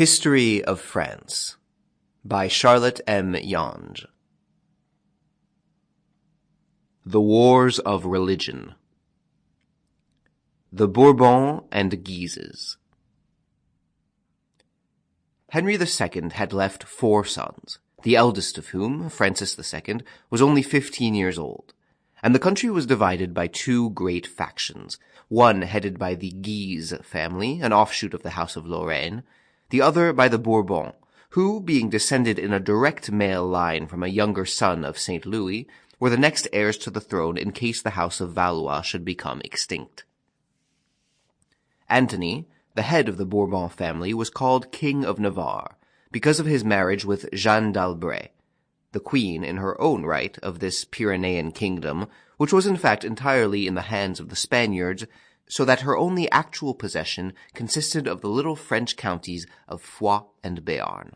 History of France by Charlotte M. Yonge. The Wars of Religion. The Bourbons and Guises. Henry II had left 4 sons, the eldest of whom, Francis II, was only 15 years old, and the country was divided by 2 great factions, one headed by the Guise family, an offshoot of the House of Lorraine, the other by the Bourbons, who, being descended in a direct male line from a younger son of St. Louis, were the next heirs to the throne in case the House of Valois should become extinct. Antony, the head of the Bourbon family, was called King of Navarre, because of his marriage with Jeanne d'Albret, the queen in her own right of this Pyrenean kingdom, which was in fact entirely in the hands of the Spaniards, so that her only actual possession consisted of the little French counties of Foix and Béarn.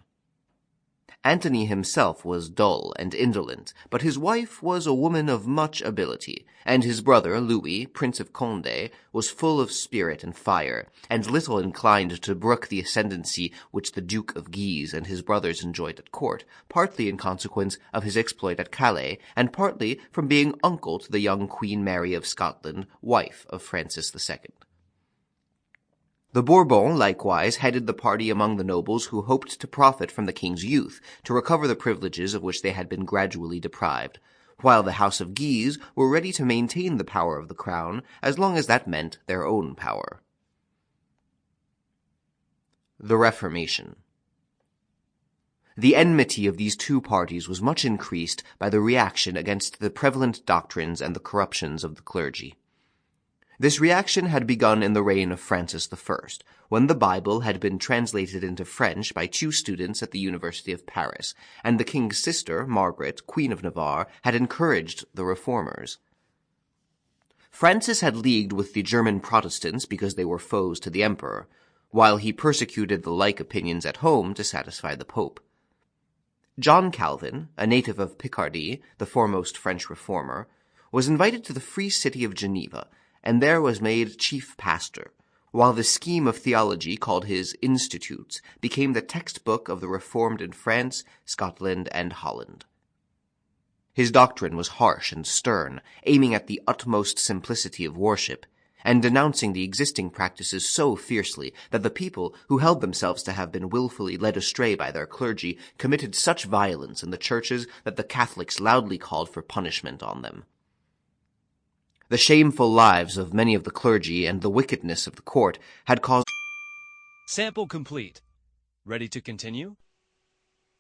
Antony himself was dull and indolent, but his wife was a woman of much ability, and his brother Louis, Prince of Condé, was full of spirit and fire, and little inclined to brook the ascendancy which the Duke of Guise and his brothers enjoyed at court, partly in consequence of his exploit at Calais, and partly from being uncle to the young Queen Mary of Scotland, wife of Francis II. The Bourbons, likewise, headed the party among the nobles who hoped to profit from the king's youth, to recover the privileges of which they had been gradually deprived, while the House of Guise were ready to maintain the power of the crown as long as that meant their own power. The Reformation. The enmity of these 2 parties was much increased by the reaction against the prevalent doctrines and the corruptions of the clergy. This reaction had begun in the reign of Francis I, when the Bible had been translated into French by 2 students at the University of Paris, and the king's sister, Margaret, Queen of Navarre, had encouraged the reformers. Francis had leagued with the German Protestants because they were foes to the emperor, while he persecuted the like opinions at home to satisfy the Pope. John Calvin, a native of Picardy, the foremost French reformer, was invited to the free city of Geneva, and there was made chief pastor, while the scheme of theology called his Institutes became the textbook of the Reformed in France, Scotland, and Holland. His doctrine was harsh and stern, aiming at the utmost simplicity of worship, and denouncing the existing practices so fiercely that the people, who held themselves to have been willfully led astray by their clergy, committed such violence in the churches that the Catholics loudly called for punishment on them. The shameful lives of many of the clergy and the wickedness of the court had caused... Sample complete. Ready to continue?